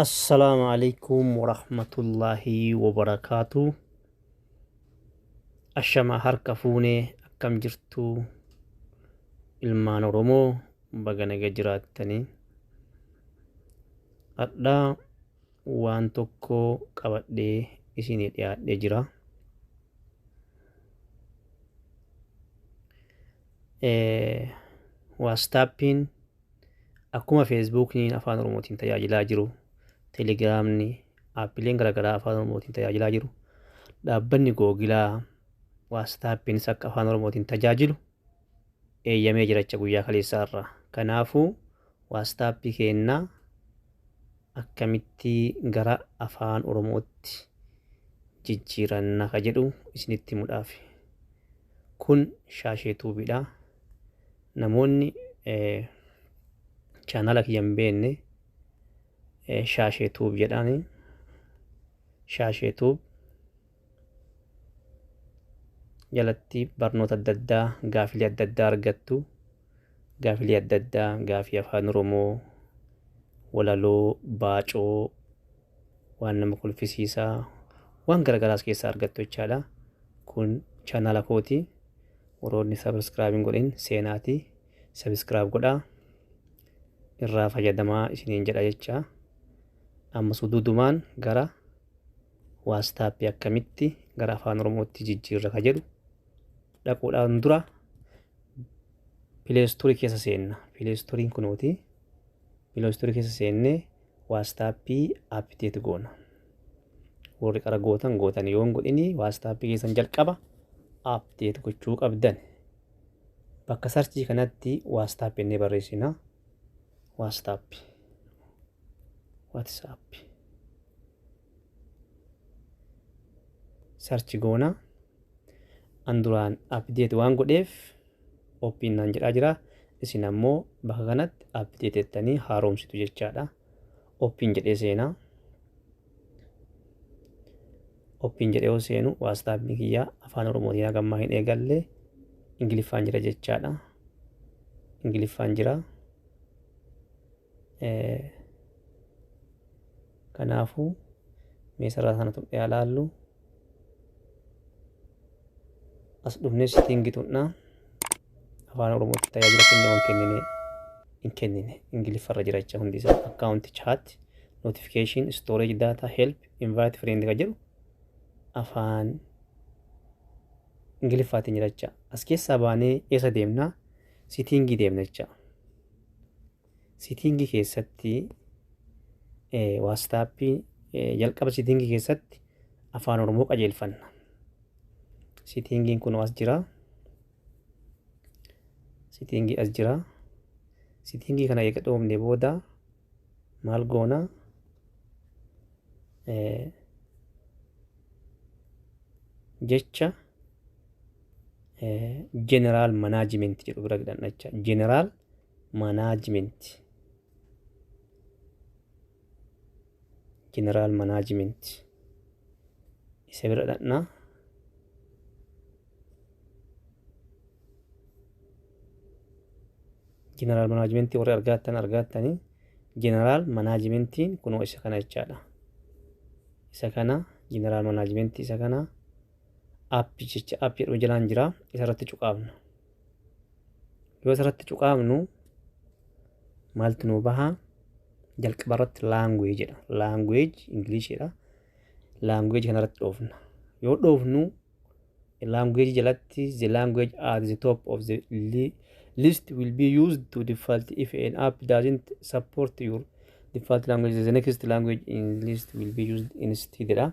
Assalamu alaikum warahmatullahi wabarakatuh. Ashama harka fuune akkam jirtu ilmaan Oromoo baga naga jiraattanii. Adda waan tokko qabadhee isinii dhiyaadhee jira. WhatsAppiin akkuma Facebookiin afaan Oromootiin tajaajilaa jiru, Telegiraamni, aappileen garaagaraa afaan Oromootiin tajaajilaa jiru, dhaabbanni Googilaa WhatsAppiinis akka afaan Oromootiin tajaajilu eeyyamee jiracha guyyaa kaleessaarraa. Kanaafuu WhatsAppii keenna akkamitti gara afaan Oromootti jijjiiranna ka jedhu isinitti himuudhaaf. Kun Shaashee Tuubiidha. Namoonni chaanala kiyya hin beekne Shaashee Tuub jedhani. Shaashee Tuub jalatti barnoota adda addaa, gaafilee adda addaa argattu. Gaafilee adda addaa, gaafii afaan Oromoo, walaloo, baacoo, waan nama kolfisiisaa, waan garaagaraas keessaa argattu jechaadha. Kun chaanala kooti. Warroonni sabiskiraabiin godhin seenaati. Sabiskiraab godhaa. Irraa fayyadamaa isiniin jedha jecha. Ammas duudumaan gara WhatsAppii akkamitti gara afaan Oromootti jijjiirra ka jedhu dhaquudhaan dura pileestoorii keessa seenna. Pileestooriin kunooti. Pileestoorii keessa seennee WhatsAppii appiteeti goona. Warri qara gootan yoon godhini WhatsAppii keessan jalqaba appiteeti gochuu qabdan. Bakka sarchii kanatti WhatsApp innee barreessina. WhatsApp. Sarchi goona. Anduraan appiteeti waan godheef oppiinnaan jedhaa jira. Isin ammoo bakka kanatti appiteeti jettanii haaromsitu jechaadha. Oppiin jedhee seenaa. Oppiin jedhee yoo seenu WhatsAppii kiyyaa afaan Oromootiin hagammaa hin eegalle Ingiliffaan jira jechaadha. Ingiliffaan jira. Kanaafuu meeshaa sana tuqee ilaallu. As dhufnee settingii tuqnaa. Afaan Oromootti tajaajila kennamu hin kennine. Ingiliffarra jira jecha hundi isaa. Account chat, notification, storage data, help, invite friend ka jedhu afaan Ingiliffaatiin jira jecha. As keessaa baanee eessa deemnaa? Settingii deemna jecha. Settingii keessatti WhatsAppii jalqaba settingii keessatti afaan Oromoo qajeelfanna. Settingiin kun as jira. Settingii as jira. Settingii kana eega dhoofne booda maal goona? Jecha General Management jedhu bira gidhanna jecha. General Management. General Management. Isa bira dhaqna. General Management warri argattanii General Managementiin kunoo isa kana jechaadha. Isa kana General Management isa kana appii jecha appii jedhu jalaan jira. Isarratti cuqaafna. Yoo isarratti cuqaafnu maaltu nuu baha? Jalqaba irratti language jedha. Language Englishidha. Language kanarratti dhoofna. Yoo dhoofnu language jalatti the language at the top of the list will be used to default. If an app doesn't support your default language, the next language in list will be used instead.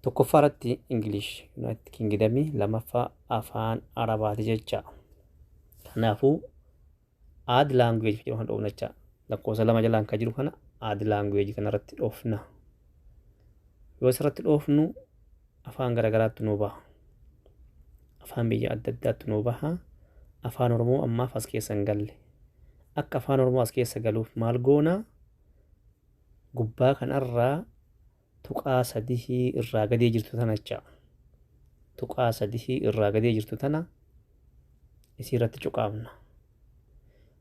Tokkoffaa irratti English, United Kingdom, lamaffaa afaan Arabaati jecha. Kanaafuu add language jedhu kan dhoofna jecha. Lakkoofsa lama jalaan kan jiru kana add language kanarratti dhoofna. Yoo isarratti dhoofnu afaan garaagaraatti nuu baha. Afaan biyya adda addaatti nuu baha. Afaan Oromoo ammaaf as keessa hin galle. Akka afaan Oromoo as keessa galuuf maal goona? Gubbaa kanarraa tuqaa sadii irraa gadee jirtu tana jecha. Tuqaa sadii irraa gadee jirtu tana isirratti cuqaafna.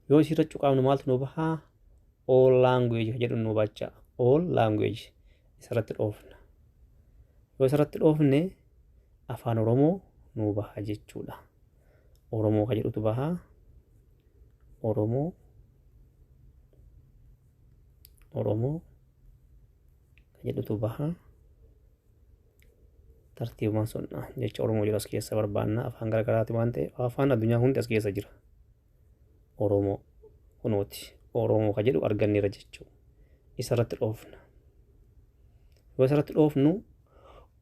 Yoo isirratti cuqaafnu maaltu nuu baha? All language jedhu nuu bacha. all language isarratti dhoofna. Yoo isarratti dhoofne afaan oromoo nuu baha jechuudha. Oromoo ka jedhutu baha. Oromoo ka jedhutu baha. Tartiibumaan sun jecha oromoo jedhu as keessa barbaanna. Afaan garagaraati waan ta'eef afaan addunyaa hundi as keessa jira. Oromoo kunooti. Oromoo ka jedhu arganneera jechuudha. Isarratti dhoofna. Yoo isarratti dhoofnu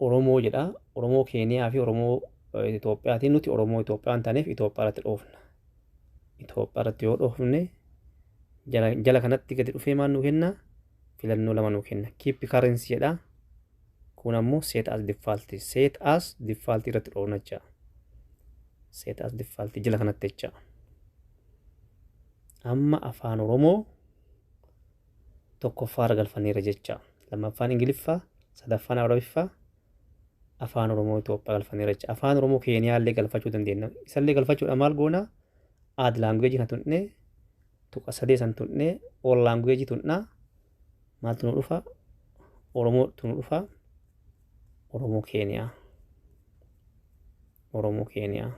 oromoo jedha. Oromoo Keeniyaa fi oromoo Itoophiyaatiin nuti oromoo Itoophiyaa waan taaneef Itoophiyaa irratti dhoofna. Itoophiyaa irratti yoo dhoofne jala kanatti gadi dhufee maal nuu kenna? Filannoo lama nuu kenna. Keep currency jedha. Kun ammoo set as default. Set as default irratti dhoofna jecha. Set as default jala kanatti jecha. Amma afaan oromoo tokkoffaarra galfanneera jecha. Lammaffaan Ingiliffaa, sadaffaan Arabiffaa, afaan oromoo Itoophiyaa galfanneera jecha. Afaan oromoo Keeniyaa illee galfachuu dandeenya. Isallee galfachuudha maal goona? Add language kan tuqne, tuqa sadee san tuqne, all language tuqna. Maaltu nu dhufa? Oromootu nu dhufa. Oromoo Keeniyaa. Oromoo Keeniyaa.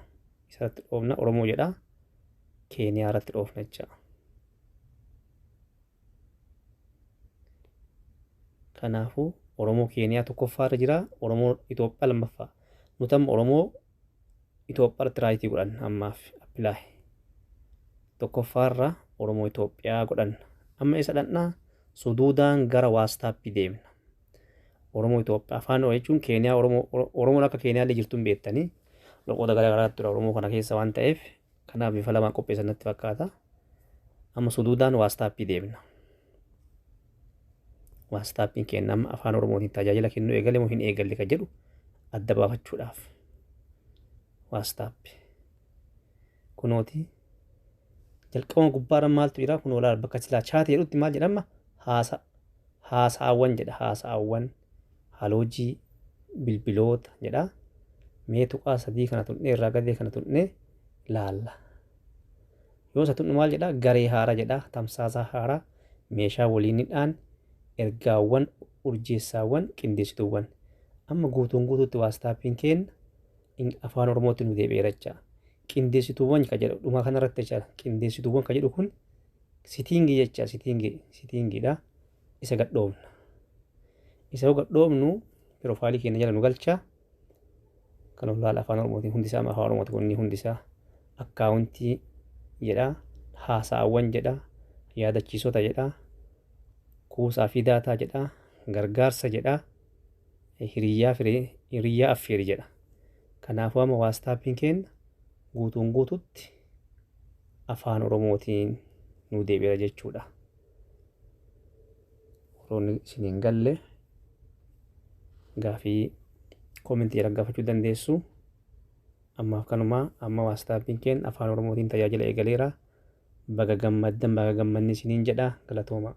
Isarratti dhoofna oromoo jedha. Keeniyaa irratti dhoofna jecha. Kanaafuu oromoo Keeniyaa tokkoffaarra jira. Oromoo Itoophiyaa lammaffaa. Nuti amma oromoo Itoophiyaa irratti raayitii godhan ammaaf appilaayi. Tokkoffaarra oromoo Itoophiyaa godhan. Amma isa dhannaa suduudaan gara waastaappii deemna. Oromoo Itoophiyaa afaan jechuun Keeniyaa Oromoon akka Keeniyaa illee jirtu hin beektanii loqoota garaagaraatu tura oromoo kana keessa waan ta'eef kanaaf bifa lamaan qopheessan natti fakkaata. Amma suduudaan waastaappii deemna. Waastaappiin kenna amma afaan oromootiin tajaajila kennuu eegale moo hin eegalle kan jedhu adda baafachuudhaaf. Waastaappi. Kunooti jalqabuma gubbaarra maaltu jira? Kun olaanaa bakka silaa chaatee jedhutti maal jedhama? Haasaawwan jedha. Haasaawwan haloojii bilbiloota jedha. Mee tuqaa sadii kana tuqnee irraa gadee kana tuqnee laalla. Yoo isa tuqnu maal jedha? Garee haaraa jedha. Tamsaasa haaraa meeshaa waliinidhaan ergaawwan urjeessaawwan qindeessituuwwan. Amma guutuutti waastaappiin kenna afaan oromootti nu deebi'eera jecha. Qindeessituuwwan ka jedhu dhuma kanarratti jecha. Qindeessituuwwan ka jedhu kun sitiingii jecha. Sitiingiidha. Isa gadhoofna. Isa yoo gadhoofnu piroofaayilii keenya jala nu galcha. Kan olaanaa afaan oromootiin hundisaa afaan oromooti kun inni hundisaa akkaawuntii jedha. Haasaawwan jedha. Yaadachiisota jedha. Kuusaa fi daataa jedha. Gargaarsa jedha. Hiriyyaa affeeri jedha. Kanaafuu amma waastaappiin kenna guutuutti afaan oromootiin nu deebi'eera jechuudha. Horoonni isiniin galle gaafii koomentii irra gaafachuu dandeessu. Ammaaf kanumaa amma waastaappiin kenna afaan oromootiin tajaajila eegaleera. Baga gammaddan baga gammanni isiniin jedha. Galatooma.